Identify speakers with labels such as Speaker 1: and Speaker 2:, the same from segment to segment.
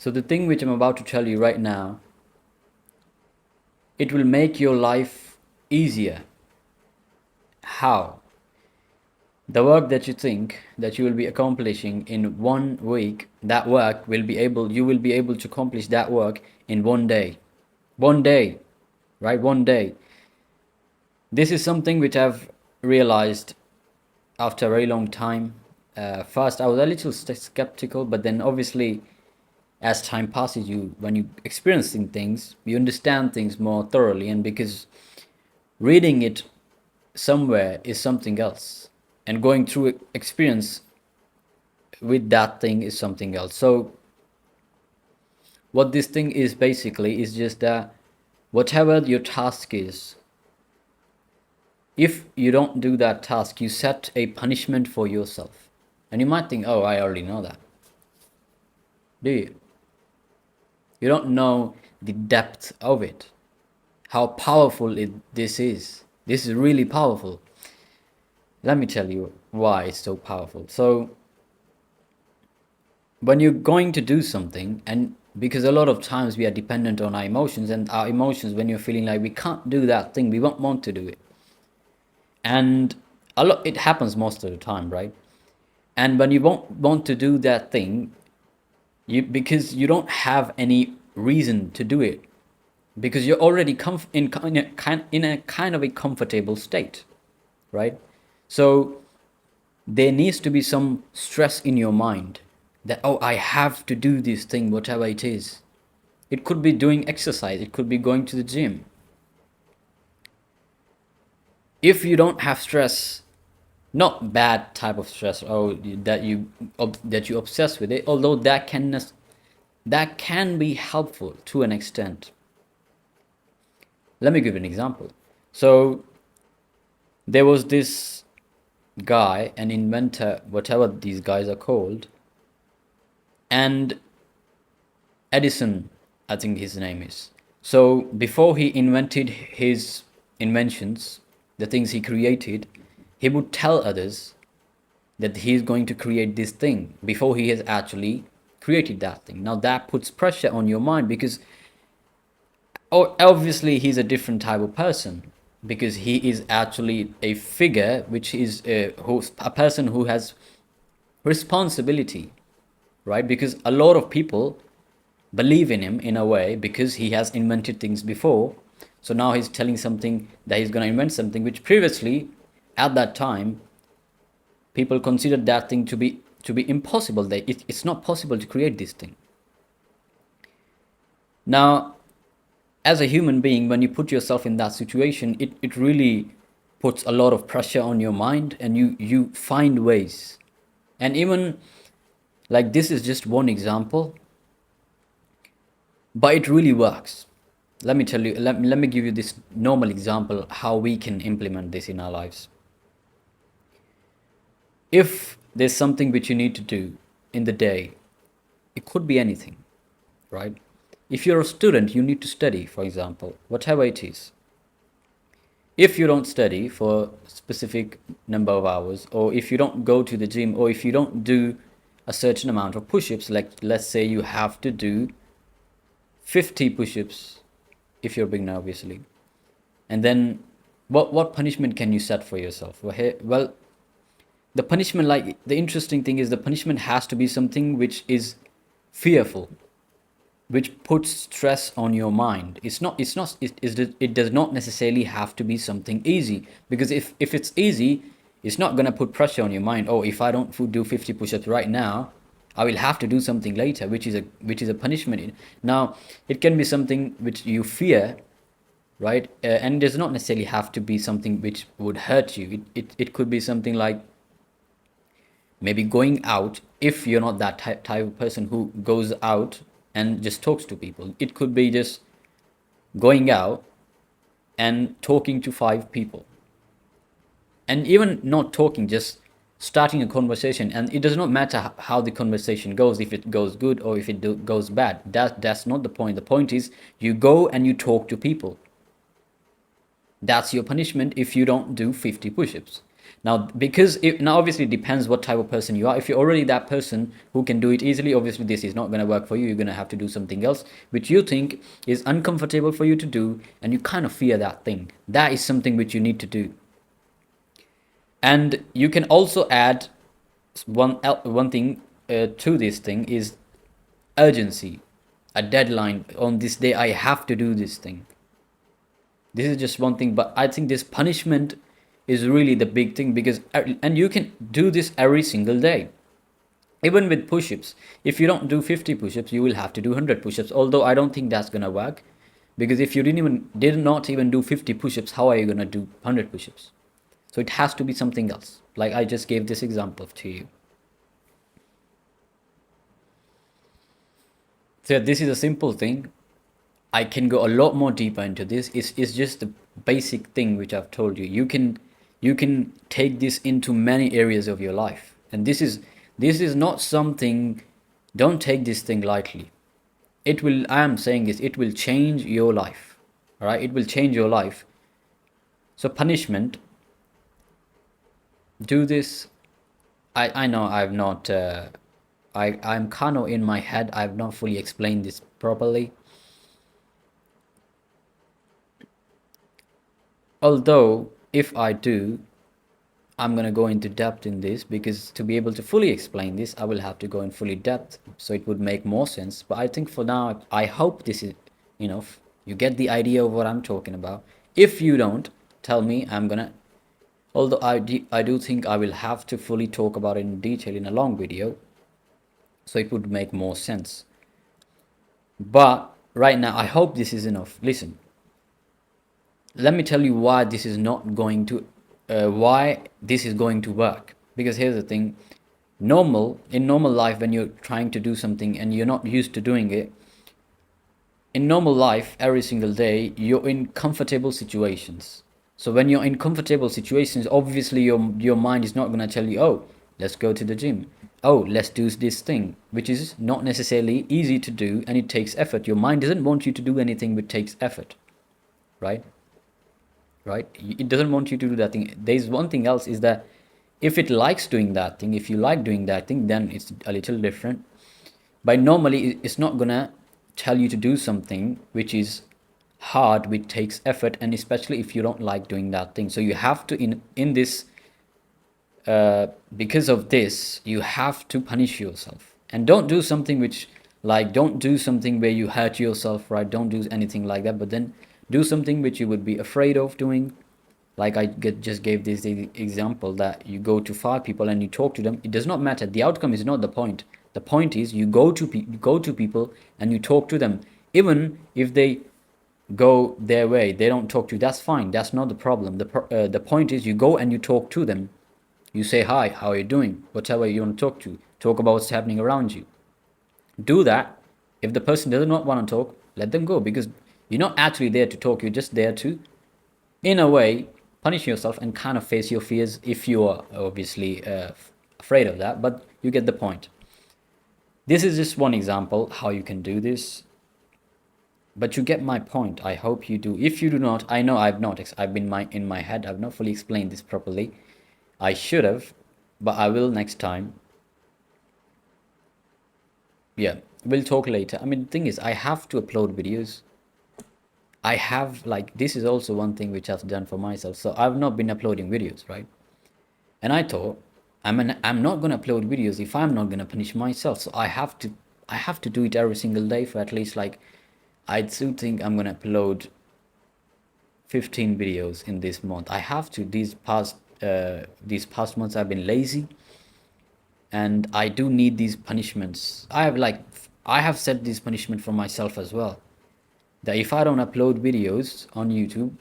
Speaker 1: So the thing which I'm about to tell you right now, it will make your life easier. How? The work that you think that you will be accomplishing in 1 week, that work will be able, you will be able to accomplish that work in 1 day. 1 day, right? 1 day. This is something which I've realized after a very long time. First, I was a little skeptical, but then obviously, as time passes, when you experiencing things, you understand things more thoroughly, and because reading it somewhere is something else, and going through experience with that thing is something else. So what this thing is basically is just that whatever your task is, if you don't do that task, you set a punishment for yourself. And you might think, oh, I already know that. Do you? You don't know the depth of it, how powerful this is. This is really powerful. Let me tell you why it's so powerful. So when you're going to do something, and because a lot of times we are dependent on our emotions, and our emotions, when you're feeling like we can't do that thing, we won't want to do it. And it happens most of the time, right? And when you won't want to do that thing, because you don't have any reason to do it, because you're already in a kind of a comfortable state, right? So there needs to be some stress in your mind that, oh, I have to do this thing, whatever it is. It could be doing exercise, it could be going to the gym. If you don't have stress, not bad type of stress, or that you obsess with it, although that can be helpful to an extent. Let me give you an example. So there was this guy, an inventor, whatever these guys are called, and Edison, I think his name is. So before he invented his inventions, the things he created, he would tell others that he's going to create this thing before he has actually created that thing. Now that puts pressure on your mind, because obviously he's a different type of person, because he is actually a figure which is a person who has responsibility, right? Because a lot of people believe in him in a way, because he has invented things before. So now he's telling something that he's going to invent something which previously, at that time, people considered that thing to be impossible. It's not possible to create this thing. Now, as a human being, when you put yourself in that situation, it really puts a lot of pressure on your mind, and you find ways. And even like, this is just one example, but it really works. Let me tell you, let me give you this normal example how we can implement this in our lives. If there's something which you need to do in the day, it could be anything, right? If you're a student, you need to study, for example, whatever it is. If you don't study for a specific number of hours, or if you don't go to the gym, or if you don't do a certain amount of push-ups, like let's say you have to do 50 push-ups, if you're a beginner, obviously. And then what punishment can you set for yourself? Well, the punishment, like, the interesting thing is, the punishment has to be something which is fearful, which puts stress on your mind. It does not necessarily have to be something easy, because if it's easy, it's not going to put pressure on your mind. Oh, if I don't do 50 push-ups right now, I will have to do something later, which is a punishment. Now, it can be something which you fear, right? And it does not necessarily have to be something which would hurt you. It could be something like maybe going out, if you're not that type of person who goes out and just talks to people. It could be just going out and talking to 5 people. And even not talking, just starting a conversation. And it does not matter how the conversation goes, if it goes good or if it goes bad. That's not the point. The point is, you go and you talk to people. That's your punishment if you don't do 50 push-ups. Now, because now obviously it depends what type of person you are. If you're already that person who can do it easily, obviously this is not going to work for you. You're going to have to do something else which you think is uncomfortable for you to do, and you kind of fear that thing. That is something which you need to do. And you can also add one thing to this thing is urgency, a deadline. On this day I have to do this thing. This is just one thing, but I think this punishment is really the big thing, because and you can do this every single day. Even with push-ups, if you don't do 50 push-ups, you will have to do 100 push-ups, although I don't think that's gonna work, because if you did not even do 50 push-ups, how are you gonna do 100 push-ups? So it has to be something else, like I just gave this example to you. So this is a simple thing. I can go a lot more deeper into this. It's just the basic thing which I've told you. You can take this into many areas of your life, and this is not something. Don't take this thing lightly. It will. I am saying this. It will change your life. All right. It will change your life. So punishment. Do this. I know I've not. I'm kind of in my head. I've not fully explained this properly. Although, if I do, I'm going to go into depth in this, because to be able to fully explain this, I will have to go in fully depth. So it would make more sense. But I think for now, I hope this is enough. You get the idea of what I'm talking about. If you don't, tell me. I'm going to, although I do think I will have to fully talk about it in detail in a long video. So it would make more sense. But right now, I hope this is enough. Listen, let me tell you why this is not going to why this is going to work. Because here's the thing. In normal life, when you're trying to do something and you're not used to doing it, in normal life, every single day, you're in comfortable situations. So when you're in comfortable situations, obviously your mind is not going to tell you, oh, let's go to the gym, oh, let's do this thing, which is not necessarily easy to do, and it takes effort. Your mind doesn't want you to do anything which takes effort, right? Right, it doesn't want you to do that thing. There's one thing else, is that if it likes doing that thing, if you like doing that thing, then it's a little different. But normally it's not gonna tell you to do something which is hard, which takes effort, and especially if you don't like doing that thing. So you have to in this because of this, you have to punish yourself, and don't do something which, like, don't do something where you hurt yourself, right? Don't do anything like that, but then do something which you would be afraid of doing. Like just gave this example, that you go to 5 people and you talk to them. It does not matter, the outcome is not the point. The point is you go to people and you talk to them. Even if they go their way, they don't talk to you, that's fine, that's not the problem. The point is you go and you talk to them. You say, hi, how are you doing? Whatever you want to talk about what's happening around you. Do that. If the person does not want to talk, let them go, because you're not actually there to talk. You're just there to, in a way, punish yourself and kind of face your fears, if you are obviously afraid of that. But you get the point. This is just one example how you can do this. But you get my point. I hope you do. If you do not, I know I've not. I've been in my head. I've not fully explained this properly. I should have, but I will next time. Yeah, we'll talk later. I mean, the thing is, I have to upload videos. I have, like, this is also one thing which I've done for myself. So I've not been uploading videos, right? And I thought, I'm not gonna upload videos if I'm not gonna punish myself. So I have to do it every single day for at least, like, I do think I'm gonna upload 15 videos in this month. I have to. These past months I've been lazy, and I do need these punishments. I have set this punishment for myself as well, that if I don't upload videos on YouTube,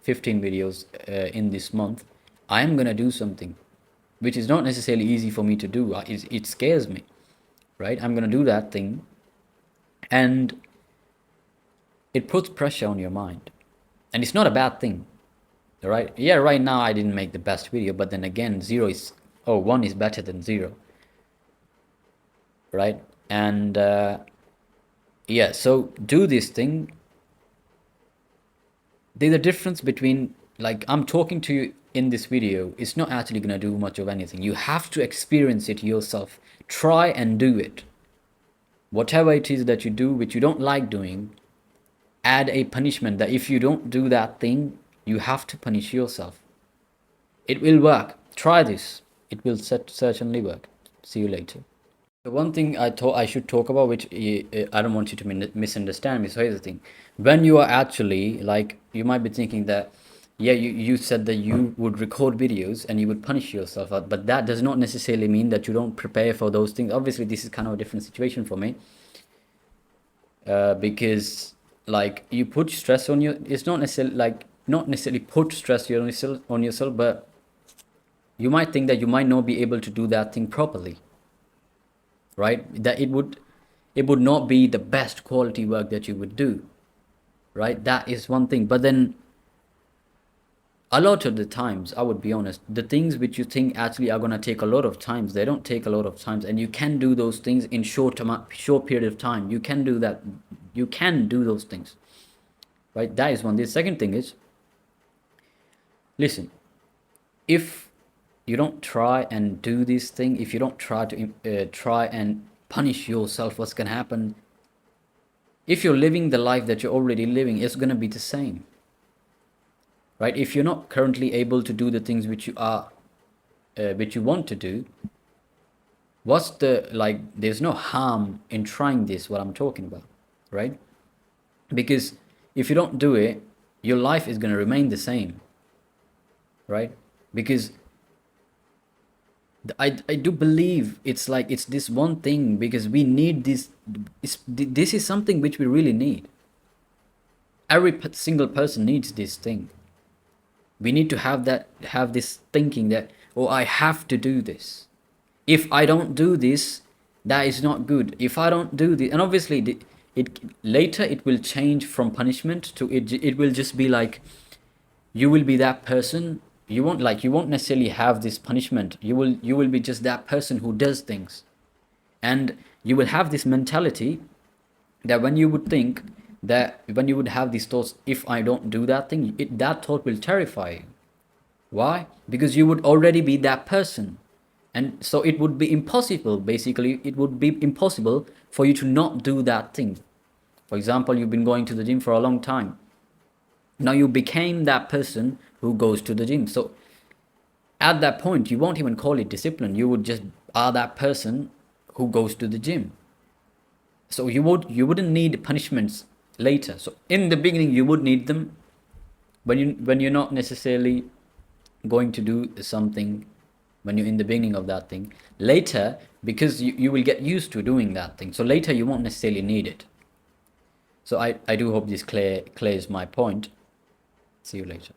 Speaker 1: 15 videos in this month, I am gonna do something which is not necessarily easy for me to do. It scares me, right? I'm gonna do that thing, and it puts pressure on your mind, and it's not a bad thing, right? Yeah, right now I didn't make the best video, but then again, 1 is better than 0, right? And yeah, so do this thing. There's a difference between like I'm talking to you in this video, it's not actually going to do much of anything. You have to experience it yourself. Try and do it. Whatever it is that you do which you don't like doing, add a punishment that if you don't do that thing, you have to punish yourself. It will work. Try this. It will certainly work. See you later. The one thing I thought I should talk about, which I don't want you to misunderstand me. So here's the thing: when you are actually like, you might be thinking that, yeah, you said that you would record videos and you would punish yourself, but that does not necessarily mean that you don't prepare for those things. Obviously, this is kind of a different situation for me, because like you put stress on your. It's not necessarily like not necessarily put stress on yourself, but you might think that you might not be able to do that thing properly, right? That it would not be the best quality work that you would do, right? That is one thing. But then a lot of the times, I would be honest, the things which you think actually are going to take a lot of times, they don't take a lot of times, and you can do those things in short period of time. You can do that. You can do those things, right? That is one. The second thing is, listen, if you don't try and do this thing, if you don't try to try and punish yourself, what's going to happen? If you're living the life that you're already living, it's going to be the same, right? If you're not currently able to do the things which you want to do, what's the, like, there's no harm in trying this, what I'm talking about, right? Because if you don't do it, your life is going to remain the same, right? Because I do believe it's like it's this one thing, because we need this. This is something which we really need. Every single person needs this thing. We need to have this thinking that, oh, I have to do this. If I don't do this, that is not good. If I don't do this, and obviously it later it will change from punishment to it will just be like, you will be that person. You won't necessarily have this punishment. You will be just that person who does things, and you will have this mentality that when you would think that, when you would have these thoughts, if I don't do that thing, that thought will terrify you. Why? Because you would already be that person, and so it would be impossible. Basically, it would be impossible for you to not do that thing. For example, you've been going to the gym for a long time. Now you became that person who goes to the gym. So at that point, you won't even call it discipline. You would just are that person who goes to the gym. So you wouldn't need punishments later. So in the beginning, you would need them when you're not necessarily going to do something, when you're in the beginning of that thing. Later, because you will get used to doing that thing. So later you won't necessarily need it. So I do hope this clears my point. See you later.